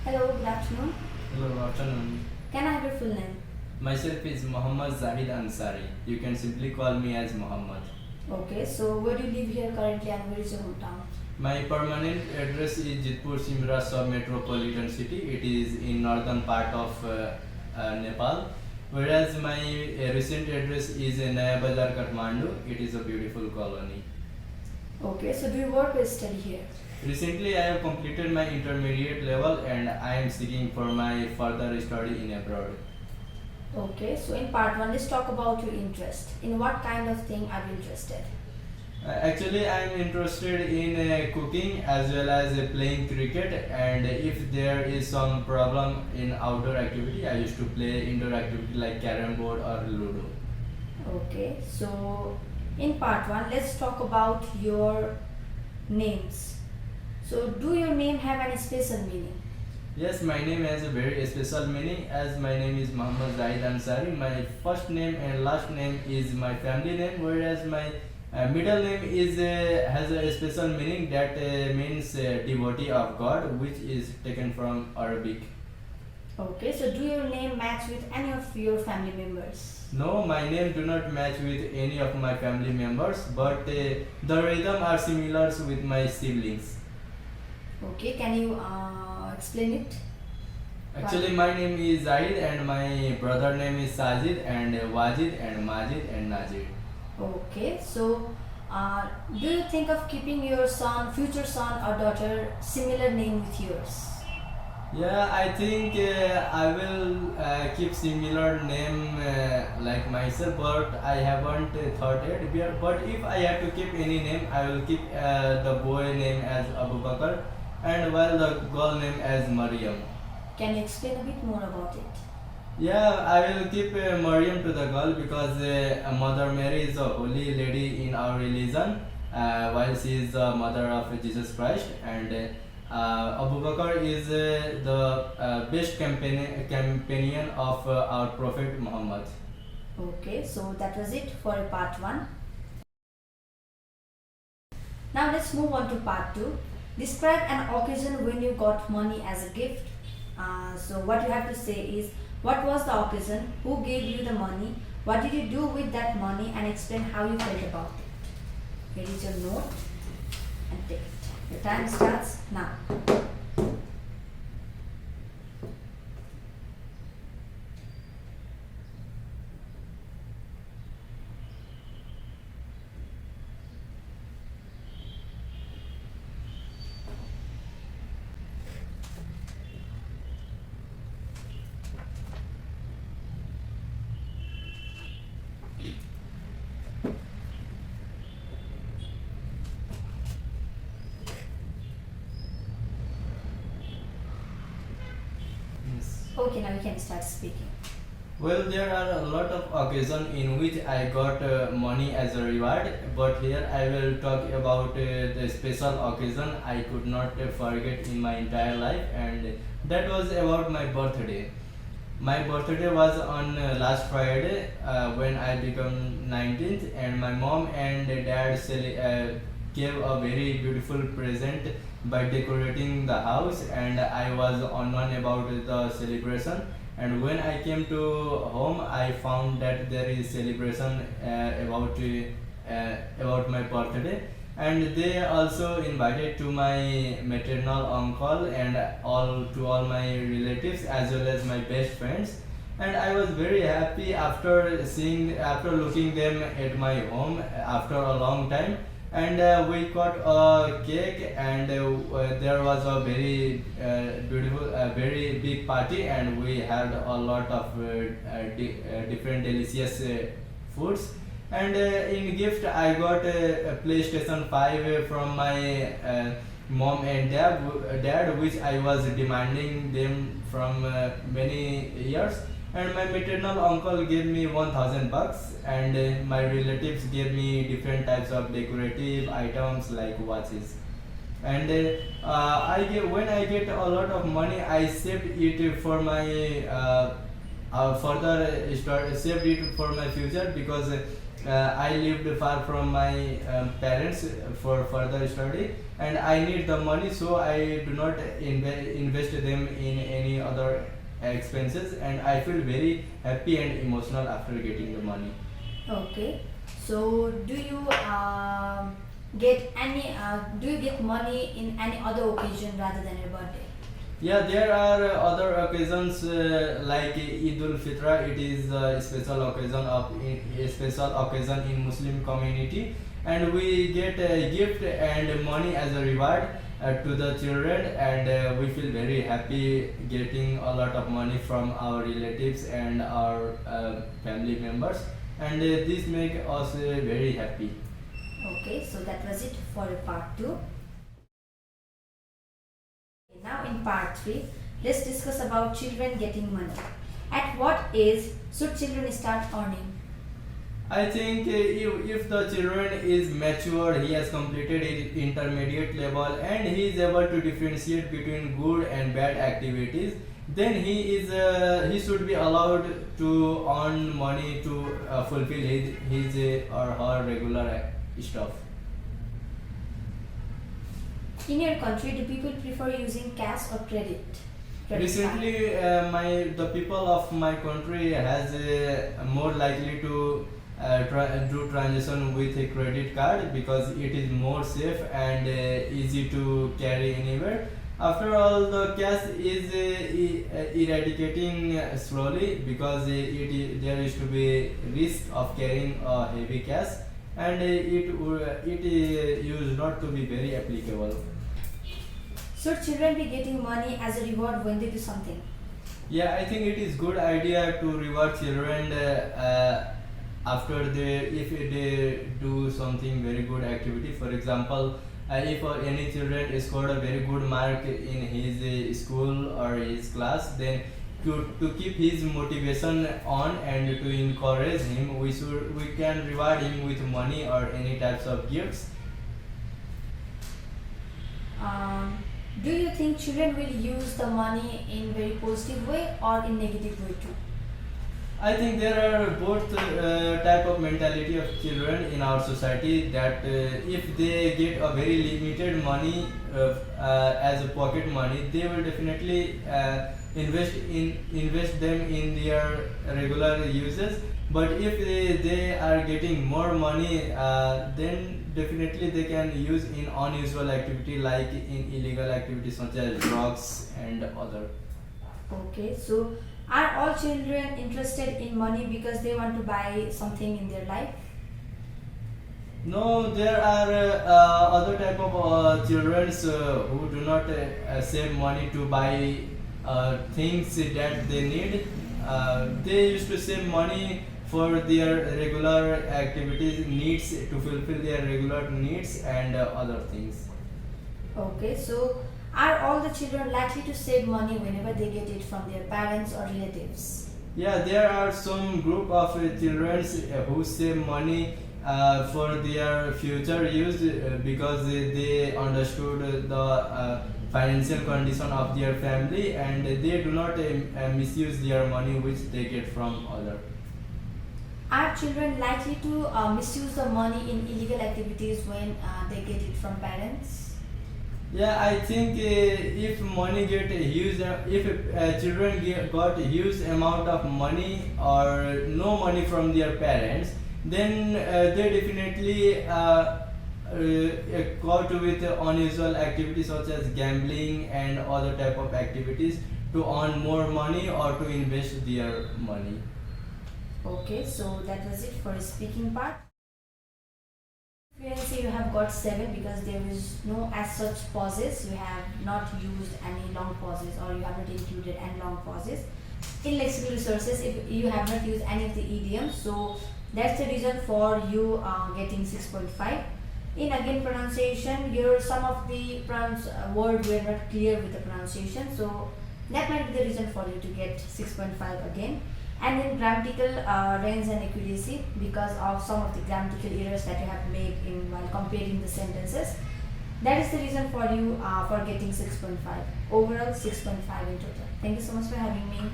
Hello, good afternoon. Hello, good afternoon. Can I have your full name? Myself is Muhammad Zahid Ansari. You can simply call me as Muhammad. Okay, so where do you live here currently and where is your hometown? My permanent address is Jitpur Simra sub-metropolitan city. It is in northern part of Nepal. Whereas my recent address is in Naya Bazar, Kathmandu. It is a beautiful colony. Okay, so do you work or study here? Recently, I have completed my intermediate level and I am seeking for my further study in abroad. Okay, so in part 1, let's talk about your interest. In what kind of thing are you interested? Actually, I am interested in cooking as well as playing cricket. And if there is some problem in outdoor activity, I used to play indoor activity like carrom board or ludo. Okay, so in part 1, let's talk about your names. So do your name have any special meaning? Yes, my name has a very special meaning as my name is Muhammad Zahid Ansari. My first name and last name is my family name, whereas my middle name is has a special meaning that means devotee of God, which is taken from Arabic. Okay, so do your name match with any of your family members? No, my name do not match with any of my family members, but the rhythm are similar with my siblings. Okay, can you explain it? Actually, my name is Zahid and my brother name is Sajid and Wajid and Majid and Najid. Okay, so do you think of keeping your future son or daughter similar name with yours? Yeah, I think I will keep similar name like myself, but I haven't thought it. But if I have to keep any name, I will keep the boy name as Abu Bakr and while the girl name as Maryam. Can you explain a bit more about it? Yeah, I will keep Maryam to the girl because Mother Mary is a holy lady in our religion, while she is the mother of Jesus Christ, and Abu Bakr is the best companion of our Prophet Muhammad. Okay, so that was it for part 1. Now let's move on to part 2. Describe an occasion when you got money as a gift. So what you have to say is, what was the occasion, who gave you the money, what did you do with that money, and explain how you felt about it. Here is your note and take it. Your time starts now. Yes. Okay, now you can start speaking. Well, there are a lot of occasions in which I got money as a reward, but here I will talk about the special occasion I could not forget in my entire life, and that was about my birthday. My birthday was on last Friday when I became 19th, and my mom and dad gave a very beautiful present by decorating the house, and I was on one about the celebration. And when I came to home, I found that there is celebration about my birthday, and they also invited to my maternal uncle and all my relatives as well as my best friends. And I was very happy after looking them at my home after a long time. And we got a cake, and there was a very beautiful very big party, and we had a lot of different delicious foods. And in gift I got a PlayStation 5 from my mom and dad, which I was demanding them from many years. And my maternal uncle gave me 1,000 bucks, and my relatives gave me different types of decorative items like watches. And when I get a lot of money, I saved it for my saved it for my future, because I lived far from my parents for further study, and I need the money, so I do not invest them in any other expenses, and I feel very happy and emotional after getting the money. Okay. So do you get any? Do you get money in any other occasion rather than your birthday? Yeah, there are other occasions like Eid ul Fitra. It is a special occasion a special occasion in Muslim community, and we get a gift and money as a reward to the children, and we feel very happy getting a lot of money from our relatives and our family members, and this make us very happy. Okay. So that was it for part 2. Now in part 3, let's discuss about children getting money. At what age should children start earning? I think if the children is mature, he has completed his intermediate level, and he is able to differentiate between good and bad activities, then he should be allowed to earn money to fulfill his or her regular stuff. In your country, do people prefer using cash or credit? Credit card? Recently, the people of my country has more likely to do transaction with a credit card because it is more safe and easy to carry anywhere. After all, the cash is eradicating slowly because there is to be risk of carrying a heavy cash, and it used not to be very applicable. Should children be getting money as a reward when they do something? Yeah, I think it is good idea to reward children after if they do something very good activity. For example, if any children scored a very good mark in his school or his class, then to keep his motivation on and to encourage him, we can reward him with money or any types of gifts. Do you think children will use the money in very positive way or in negative way too? I think there are both type of mentality of children in our society that if they get a very limited money as a pocket money, they will definitely invest them in their regular uses. But if they are getting more money, then definitely they can use in unusual activity like in illegal activities such as drugs and other. Okay, so are all children interested in money because they want to buy something in their life? No, there are other type of children who do not save money to buy things that they need. They used to save money for their regular activities needs, to fulfill their regular needs and other things. Okay, so are all the children likely to save money whenever they get it from their parents or relatives? Yeah, there are some group of children who save money for their future use because they understood the financial condition of their family, and they do not misuse their money which they get from other. Are children likely to misuse the money in illegal activities when they get it from parents? Yeah, I think if money get a huge, if children got a huge amount of money or no money from their parents, then they definitely caught with unusual activities such as gambling and other type of activities to earn more money or to invest their money. Okay, so that was it for the speaking part. You can say you have got 7 because there is no as such pauses. You have not used any long pauses, or you have not included any long pauses. In lexical resources, if you have not used any of the idioms, so that's the reason for you getting 6.5. In again pronunciation, some of the words were not clear with the pronunciation, so that might be the reason for you to get 6.5 again. And in grammatical range and accuracy, because of some of the grammatical errors that you have made in while comparing the sentences, that is the reason for you for getting 6.5. Overall 6.5 in total. Thank you so much for having me.